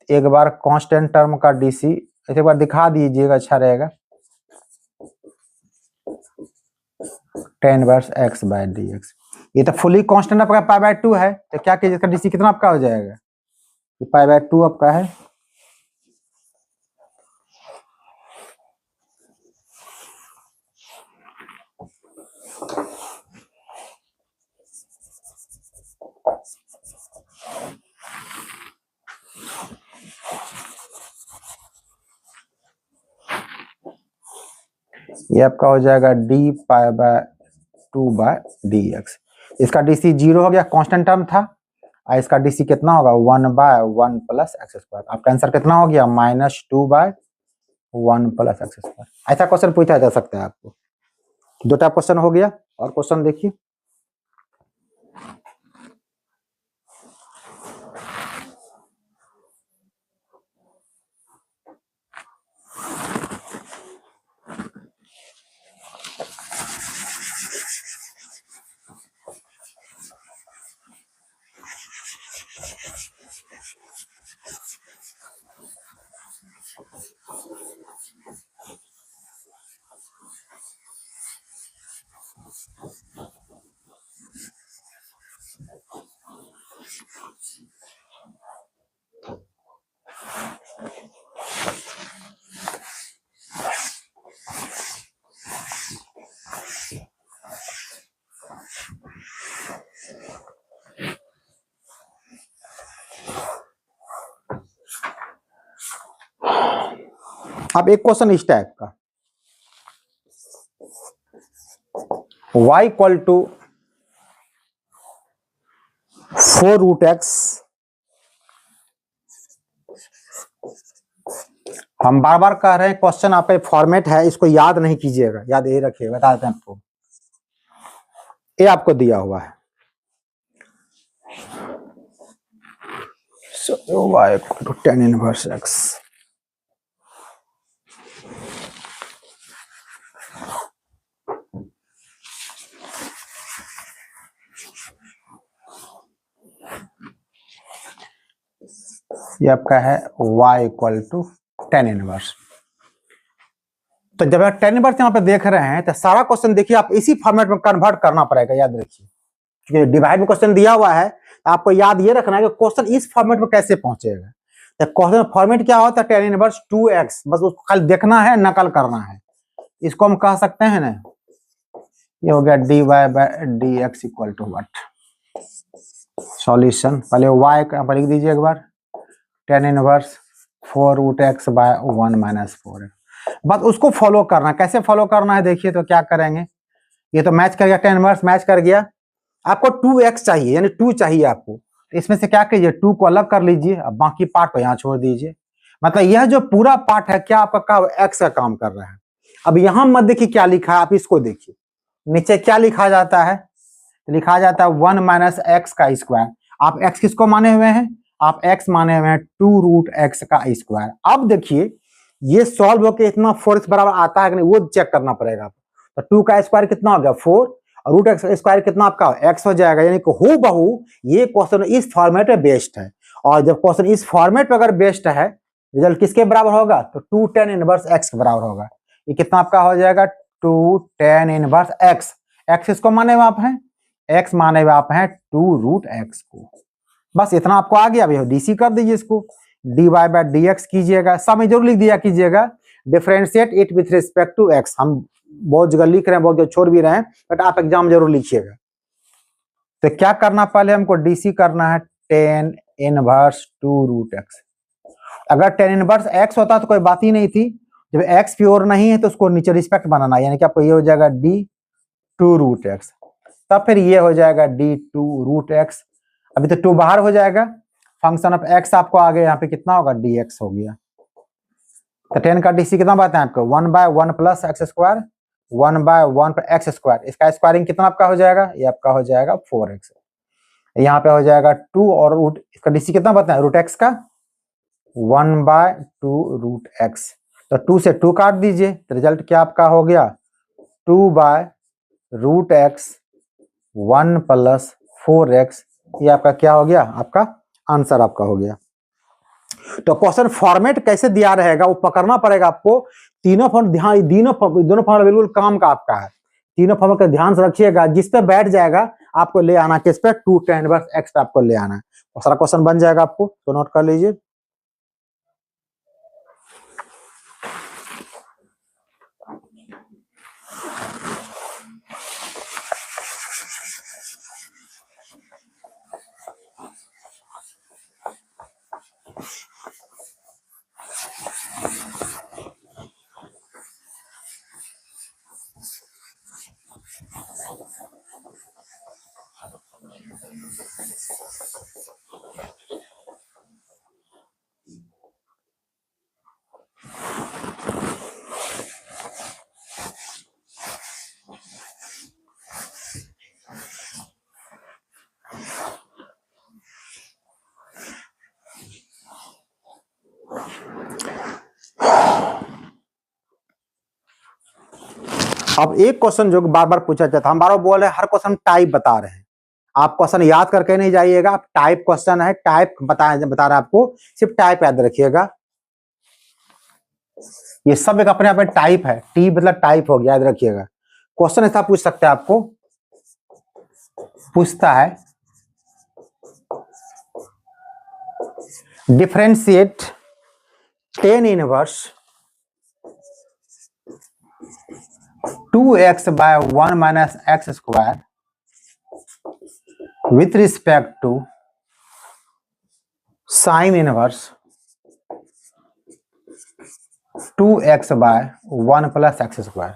S1: एक बार कांस्टेंट टर्म का dc एक बार दिखा दीजिएगा, अच्छा रहेगा, tan inverse x by dx। ये तो फुली कांस्टेंट आपका पाई बाय 2 है, तो क्या कीजिए इसका dc कितना आपका हो जाएगा, पाई बाय 2 आपका है। ये आपका हो जाएगा d pi by 2 by dx। इसका dc 0 हो गया, कांस्टेंट टर्म था, और इसका dc कितना होगा 1 बाय 1 प्लस एक्स स्क्वायर। आपका आंसर कितना हो गया -2 बाय 1 प्लस एक्स स्क्वायर। ऐसा क्वेश्चन पूछा जा सकता है आपको। दो टाइप क्वेश्चन हो गया, और क्वेश्चन देखिए, अब एक क्वेश्चन इस टाइप का, y equal to 4 root x. हम बार बार कह रहे हैं क्वेश्चन आपका फॉर्मेट है, इसको याद नहीं कीजिएगा, याद यही रखिएगा, बता देते हैं आपको। ये आपको दिया हुआ है So y equal to tan inverse x. ये आपका है y equal to tan inverse. तो जब आप tan इनवर्स यहाँ पे देख रहे हैं तो सारा क्वेश्चन देखिए आप इसी फॉर्मेट में कन्वर्ट करना पड़ेगा, याद रखिए। क्योंकि डिवाइड में क्वेश्चन दिया हुआ है, आपको याद ये रखना है कि क्वेश्चन इस फॉर्मेट में कैसे पहुंचेगा। तो क्वेश्चन फॉर्मेट क्या होता है, tan इनवर्स 2x, बस उसको खाली देखना है, नकल करना है। इसको हम कह सकते हैं ना, ये हो गया dy by dx equal to what. Solution पहले y यहाँ पर लिख दीजिए एक बार, tan inverse 4√x by 1 minus 4। बस उसको फॉलो करना, कैसे फॉलो करना है देखिए। तो क्या करेंगे, ये तो मैच कर गया, tan इनवर्स मैच कर गया। आपको 2x चाहिए, यानी 2 चाहिए आपको। इसमें से क्या कीजिए, 2 को अलग कर लीजिए, अब बाकी पार्ट को यहाँ छोड़ दीजिए। मतलब यह जो पूरा पार्ट है क्या आपका x का काम कर रहा है। अब यहाँ मत देखिए क्या लिखा है, आप इसको देखिए। नीचे क्या लिखा जाता है, लिखा जाता है 1 माइनस एक्स का स्क्वायर। आप x किसको माने हुए हैं, आप x माने हुए हैं 2√x का स्क्वायर। अब देखिए ये सॉल्व होके इतना 4 बराबर आता है कि नहीं, वो चेक करना पड़ेगा। तो 2 का स्क्वायर कितना हो गया 4, और रूट एक्स स्क्वायर कितना आपका x हो जाएगा। यानी कि हूबहू ये क्वेश्चन इस फॉर्मेट में बेस्ड है। और जब क्वेश्चन इस फॉर्मेट में अगर बेस्ड है, रिजल्ट किसके बराबर होगा, तो 2 tan इनवर्स x के बराबर होगा। ये कितना आपका हो जाएगा, 2 tan इनवर्स x। x इसको माने हुए आप हैं, x माने हुए आप हैं 2√x को। बस इतना आपको आ गया। अभी डीसी कर दीजिए इसको, dy बाय dx कीजिएगा। सब में जरूर लिख दिया कीजिएगा, differentiate it with respect to x। हम बहुत जगह लिख रहे हैं, बहुत जगह छोड़ भी रहे हैं, बट आप एग्जाम जरूर लिखिएगा। तो क्या करना, पहले हमको डीसी करना है tan इनवर्स 2√x। अगर tan इनवर्स x होता तो कोई बात ही नहीं थी। जब x प्योर नहीं है तो उसको नीचे रिस्पेक्ट बनाना, यानी कि आपको ये हो जाएगा d2√x। तब फिर ये हो जाएगा d2√x। अभी तो 2 बाहर हो जाएगा, फंक्शन ऑफ x आपको आ गया, यहाँ पे कितना होगा dx हो गया। तो 10 का डीसी कितना बात है आपको, 1 by 1 plus x square, 1 by 1 पर एक्स स्क्वायर। इसका स्क्वायरिंग कितना आपका हो जाएगा, ये आपका हो जाएगा 4x। यहाँ पे हो जाएगा 2 और रूट, इसका डीसी कितना बताएं रूट एक्स का, 1 बाय 2√x। तो 2 से 2 काट दीजिए, तो रिजल्ट क्या आपका हो गया, 2 बाय √x 1 प्लस 4x। ये आपका क्या हो गया, आपका आंसर आपका हो गया। तो क्वेश्चन फॉर्मेट कैसे दिया रहेगा वो पकड़ना पड़ेगा आपको। तीनों फॉर्म ध्यान, दोनों फॉर्म बिल्कुल काम का आपका है। तीनों फॉर्म का ध्यान से रखिएगा, जिस पे बैठ जाएगा आपको ले आना, किस पे 2 tan इनवर्स x आपको ले आना है, और सारा क्वेश्चन बन जाएगा आपको। तो नोट कर लीजिए। अब एक क्वेश्चन जो बार बार पूछा जाता है, हम बार बोल रहे हैं, हर क्वेश्चन टाइप बता रहे हैं। आप क्वेश्चन याद करके नहीं जाइएगा, आप टाइप क्वेश्चन है, टाइप बता रहा है आपको, सिर्फ टाइप याद रखिएगा। ये सब एक अपने आप में टाइप है, टी मतलब टाइप हो गया, याद रखिएगा। क्वेश्चन ऐसा पूछ सकते हैं, आपको पूछता है differentiate tan inverse 2x by 1 minus x square with respect to sine inverse 2x by 1 plus x square.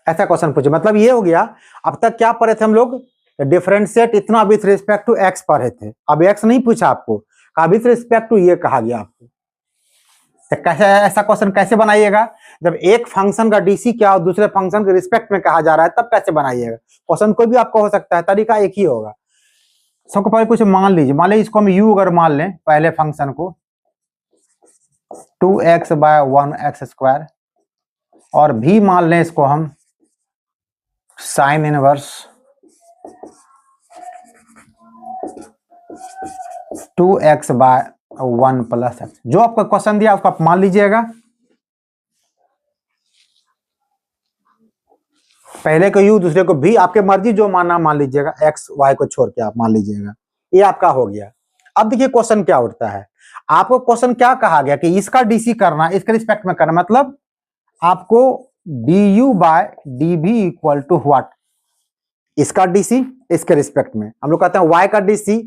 S1: ऐसा क्वेश्चन पूछे, मतलब ये हो गया। अब तक क्या पढ़े थे हम लोग, डिफरेंशिएट इतना विथ रिस्पेक्ट टू x पढ़े थे। अब x नहीं पूछा आपको, विथ रिस्पेक्ट टू ये कहा गया आपको। तो कैसे ऐसा क्वेश्चन कैसे बनाइएगा, जब एक फंक्शन का डीसी क्या और दूसरे फंक्शन के रिस्पेक्ट में कहा जा रहा है, तब कैसे बनाइएगा। क्वेश्चन कोई भी आपको हो सकता है, तरीका एक ही होगा। सबको पहले कुछ मान लीजिए, मान लीजिए इसको हम u अगर मान लें पहले फंक्शन को 2x बाय 1x स्क्वायर, और भी मान लें इसको हम sine inverse 2x by 1 plus x. जो आपका क्वेश्चन दिया उसको आप मान लीजिएगा, पहले को u दूसरे को भी, आपके मर्जी जो मानना मान लीजिएगा, x y को छोड़ के आप मान लीजिएगा। ये आपका हो गया। अब देखिए क्वेश्चन क्या उठता है, आपको क्वेश्चन क्या कहा गया कि इसका डीसी करना, इसके रिस्पेक्ट में करना, मतलब आपको du by dv equal to what, इसका डीसी इसके रिस्पेक्ट में। हम लोग कहते हैं y का डीसी,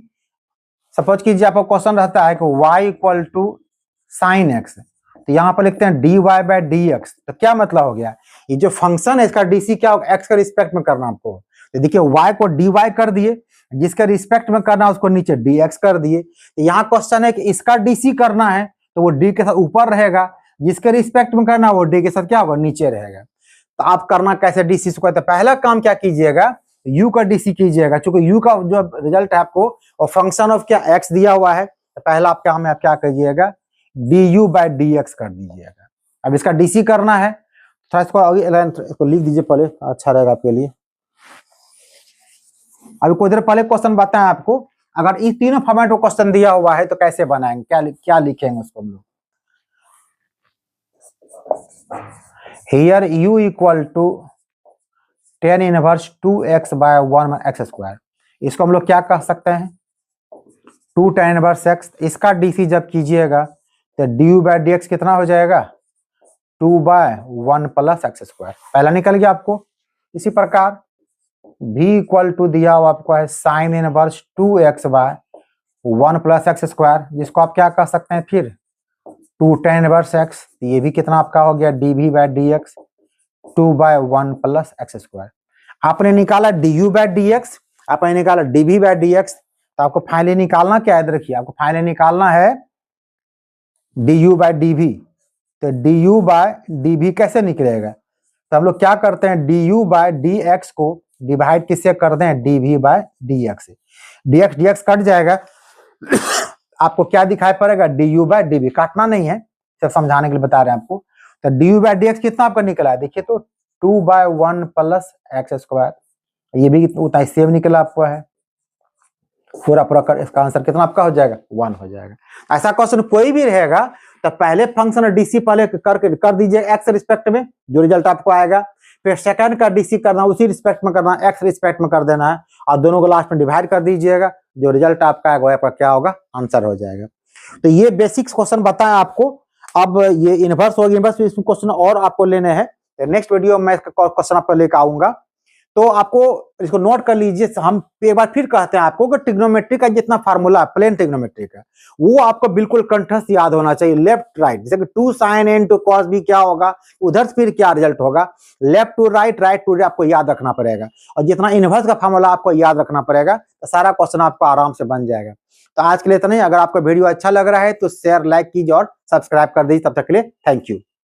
S1: सपोज कीजिए आपका क्वेश्चन रहता है कि y equal to sine x, तो यहां पर लिखते हैं dy बाय dx। तो क्या मतलब हो गया, ये जो फंक्शन है इसका डीसी क्या होगा, x के रिस्पेक्ट में करना आपको। तो देखिए y को dy कर दिए, जिसके रिस्पेक्ट में करना उसको नीचे dx कर दिए। तो यहाँ क्वेश्चन है कि इसका डीसी करना है तो वो d के साथ ऊपर रहेगा, जिसके रिस्पेक्ट में करना वो d के साथ क्या होगा, नीचे रहेगा। तो आप करना कैसे डीसी को, तो पहला काम क्या कीजिएगा, u का डीसी कीजिएगा। चूंकि u का जो रिजल्ट है आपको और फंक्शन ऑफ क्या x दिया हुआ है, तो पहला आप काम है आप क्या कीजिएगा, du बाय dx कर दीजिएगा। अब इसका डीसी करना है, थोड़ा इसको लिख दीजिए पहले, अच्छा रहेगा आपके लिए। अभी कुछ देर पहले क्वेश्चन बताएं आपको, अगर इस तीनों फॉर्मेट को क्वेश्चन दिया हुआ है तो कैसे बनाएंगे, क्या लिखेंगे उसको हम लोग। Here u equal to tan inverse 2x by 1x square, इसको हम लोग क्या कह सकते हैं, 2 tan इनवर्स x। इसका डीसी जब कीजिएगा तो du बाय dx कितना हो जाएगा, 2 बाय 1 प्लस एक्स स्क्वायर, पहला निकल गया आपको। इसी प्रकार v इक्वल टू दिया हुआ आपको है sine inverse 2x by 1 plus x square, जिसको आप क्या कह सकते हैं फिर 2 tan इनवर्स x। ये भी कितना आपका हो गया, dv by dx 2 by 1 plus x square. आपने निकाला du बाय dx, आपने निकाला dv बाय dx, तो आपको फाइनली निकालना क्या याद रखिए, आपको फाइनली निकालना है du बाय dv। तो du बाय dv कैसे निकलेगा, तो हम लोग क्या करते हैं, du बाय dx को डिवाइड किससे कर दें, dv बाय dx से। dx कट जाएगा आपको क्या दिखाई पड़ेगा, du बाय dv, काटना नहीं है, सिर्फ समझाने के लिए बता रहे हैं आपको। तो du बाय dx कितना आपका निकला है, देखिए तो 2 बाय 1 प्लस एक्स स्क्वायर, ये भी उतना ही सेम निकला आपको है। पूरा कर, इसका आंसर कितना आपका हो जाएगा, 1 हो जाएगा। ऐसा क्वेश्चन कोई भी रहेगा तो पहले फंक्शन डीसी पहले कर दीजिए एक्स रिस्पेक्ट में, जो रिजल्ट आपको आएगा। फिर सेकंड का डीसी करना उसी रिस्पेक्ट में करना, एक्स रिस्पेक्ट में कर देना है, और दोनों को लास्ट में डिवाइड कर दीजिएगा, जो रिजल्ट आपका आएगा आपका क्या होगा, आंसर हो जाएगा। तो ये बेसिक्स क्वेश्चन बताया आपको। अब ये इनवर्स होगी, इनवर्स इसमें क्वेश्चन और आपको लेने हैं, नेक्स्ट वीडियो में क्वेश्चन आपको लेकर आऊंगा। तो आपको इसको नोट कर लीजिए। हम एक बार फिर कहते हैं आपको कि ट्रिग्नोमेट्री का जितना फार्मूला है प्लेन ट्रिग्नोमेट्री का, वो आपको बिल्कुल कंठस्थ याद होना चाहिए, लेफ्ट राइट। जैसे कि 2 sin n to cos b क्या होगा, उधर फिर क्या रिजल्ट होगा, left to right, right to आपको याद रखना पड़ेगा। और जितना इनवर्स का फार्मूला आपको याद रखना पड़ेगा, तो सारा क्वेश्चन आपको आराम से बन जाएगा। तो आज के लिए इतना ही। अगर आपका वीडियो अच्छा लग रहा है तो शेयर लाइक कीजिए और सब्सक्राइब कर दीजिए। तब तक के लिए थैंक यू।